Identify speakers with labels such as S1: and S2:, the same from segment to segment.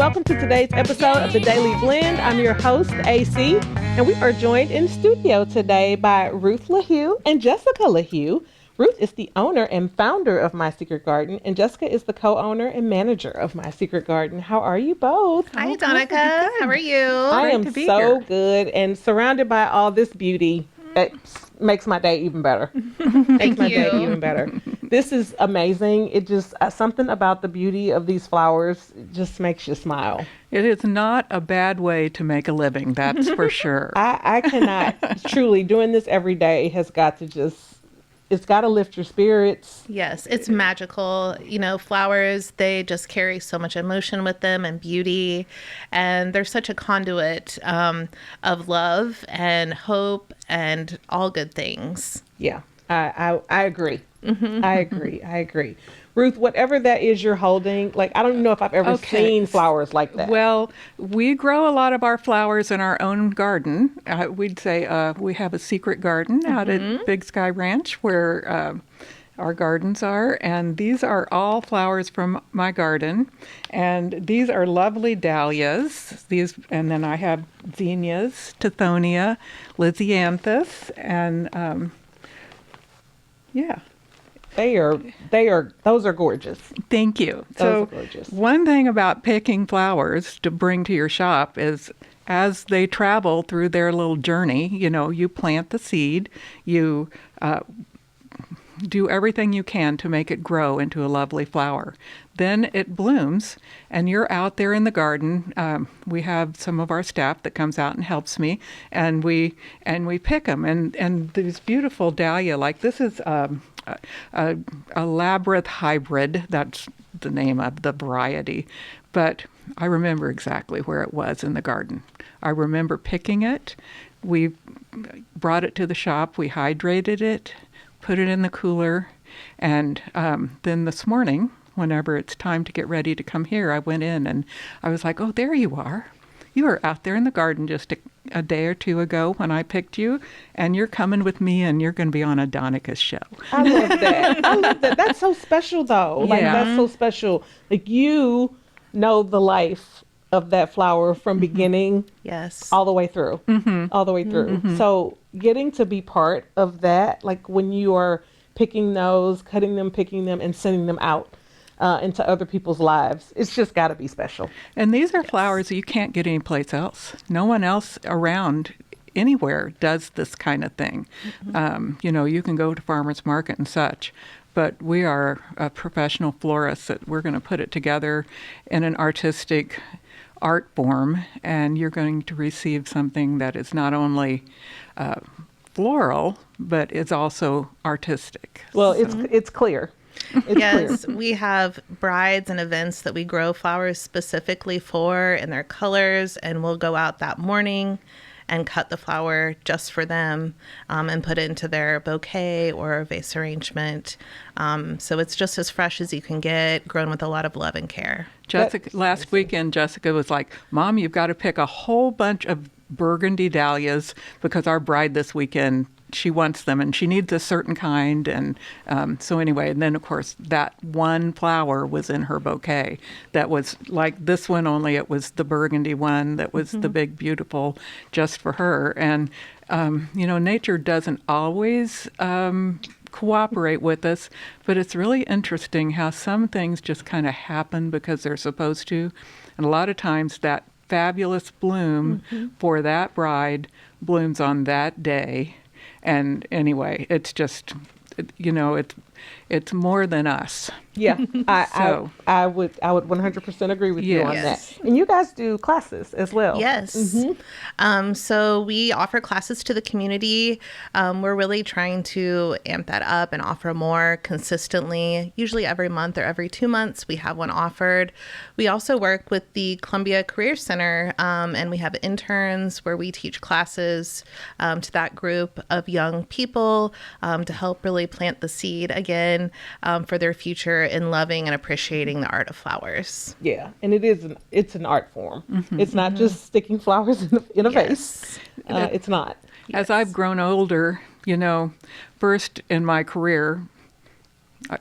S1: welcome to today's episode of The Daily Blend. I'm your host, AC, and we are joined in studio today by Ruth LaHue and Jessica LaHue. Ruth is the owner and founder of My Secret Garden, and Jessica is the co-owner and manager of My Secret Garden. How are you both?
S2: Hi, Donica. How are you?
S1: I am so good and surrounded by all this beauty. It makes my day even better. Makes my day even better. This is amazing. It just, something about the beauty of these flowers just makes you smile.
S3: It is not a bad way to make a living, that's for sure.
S1: I cannot, truly, doing this every day has got to just, it's got to lift your spirits.
S2: Yes, it's magical. You know, flowers, they just carry so much emotion with them and beauty. And they're such a conduit of love and hope and all good things.
S1: Yeah, I agree. I agree. Ruth, whatever that is you're holding, like, I don't even know if I've ever seen flowers like that.
S3: Well, we grow a lot of our flowers in our own garden. We'd say we have a secret garden out at Big Sky Ranch where our gardens are. And these are all flowers from my garden. And these are lovely dahlias. And then I have zinnias, tithonia, lisianthus, and yeah.
S1: Those are gorgeous.
S3: Thank you.
S1: Those are gorgeous.
S3: One thing about picking flowers to bring to your shop is as they travel through their little journey, you know, you plant the seed, you do everything you can to make it grow into a lovely flower. Then it blooms, and you're out there in the garden. We have some of our staff that comes out and helps me, and we pick them. And these beautiful dahlia, like this is a labyrinth hybrid. That's the name of the variety. But I remember exactly where it was in the garden. I remember picking it. We brought it to the shop. We hydrated it, put it in the cooler, and then this morning, whenever it's time to get ready to come here, I went in and I was like, oh, there you are. You were out there in the garden just a day or two ago when I picked you, and you're coming with me, and you're going to be on a Donica's show.
S1: I love that. That's so special, though. Like, that's so special. Like, you know the life of that flower from beginning all the way through. All the way through. So getting to be part of that, like when you are picking those, cutting them, picking them, and sending them out into other people's lives, it's just got to be special.
S3: And these are flowers you can't get anyplace else. No one else around anywhere does this kind of thing. You know, you can go to farmers market and such, but we are a professional florist that we're going to put it together in an artistic art form, and you're going to receive something that is not only floral, but is also artistic.
S1: Well, it's clear.
S2: Yes, we have brides and events that we grow flowers specifically for in their colors, and we'll go out that morning and cut the flower just for them and put it into their bouquet or vase arrangement. So it's just as fresh as you can get, grown with a lot of love and care.
S3: Last weekend, Jessica was like, Mom, you've got to pick a whole bunch of burgundy dahlias because our bride this weekend, she wants them and she needs a certain kind. And so anyway, and then of course that one flower was in her bouquet that was like this one, only it was the burgundy one that was the big, beautiful just for her. And, you know, nature doesn't always cooperate with us, but it's really interesting how some things just kind of happen because they're supposed to. And a lot of times that fabulous bloom for that bride blooms on that day. And anyway, it's just, you know, it's more than us.
S1: Yeah, I would 100% agree with you on that. And you guys do classes as well.
S2: Yes. So we offer classes to the community. We're really trying to amp that up and offer more consistently. Usually every month or every 2 months, we have one offered. We also work with the Columbia Career Center, and we have interns where we teach classes to that group of young people to help really plant the seed again for their future in loving and appreciating the art of flowers.
S1: Yeah, and it's an art form. It's not just sticking flowers in a vase. It's not.
S3: As I've grown older, you know, first in my career,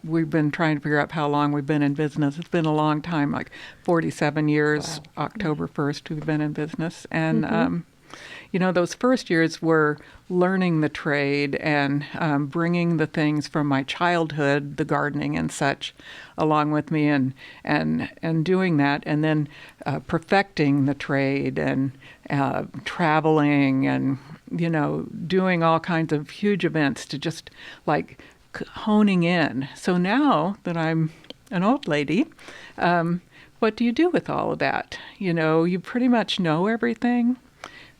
S3: we've been trying to figure out how long we've been in business. It's been a long time, like 47 years. Wow. October 1st, we've been in business. And, those first years were learning the trade and bringing the things from my childhood, the gardening and such, along with me and doing that, and then perfecting the trade and traveling and, doing all kinds of huge events to just like honing in. So now that I'm an old lady, what do you do with all of that? You pretty much know everything.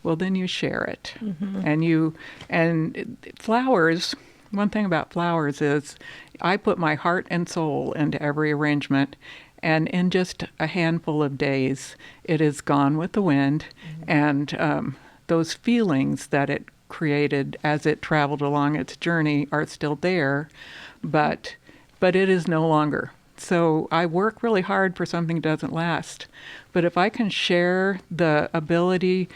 S3: Well, then you share it. Mm-hmm. And flowers, one thing about flowers is I put my heart and soul into every arrangement, and in just a handful of days, it is gone with the wind. Mm-hmm. And those feelings that it created as it traveled along its journey are still there, but it is no longer. So I work really hard for something that doesn't last. But if I can share the ability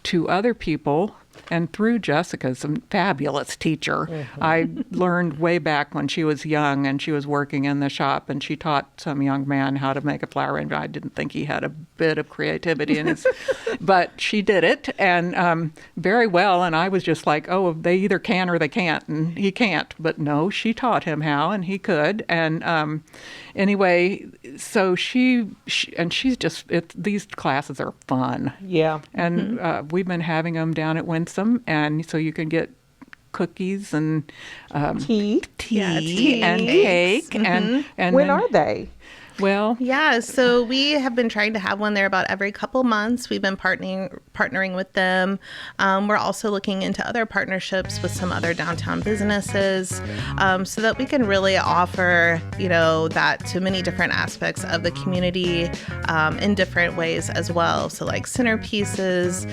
S3: to other people, and through Jessica's a fabulous teacher. Mm-hmm. I learned way back when she was young and she was working in the shop, and she taught some young man how to make a flower arrangement. I didn't think he had a bit of creativity in his, but she did it and very well. And I was just like, oh, they either can or they can't, and he can't. But no, she taught him how, and he could. And anyway, so she's just these classes are fun.
S1: Yeah,
S3: and we've been having them down at Winsome, and so you can get cookies and
S1: tea
S3: and cake. Mm-hmm. and
S1: when are they?
S3: Well,
S2: yeah, so we have been trying to have one there about every couple months. We've been partnering with them. We're also looking into other partnerships with some other downtown businesses so that we can really offer, that to many different aspects of the community in different ways as well. So like centerpieces,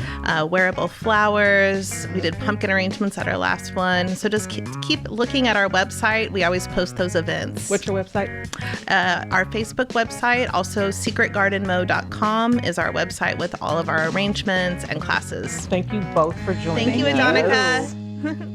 S2: wearable flowers. We did pumpkin arrangements at our last one. So just keep looking at our website. We always post those events.
S1: What's your website?
S2: Our Facebook website, also secretgardenmo.com is our website with all of our arrangements and classes.
S1: Thank you both for joining.
S2: Thank you, Adonica.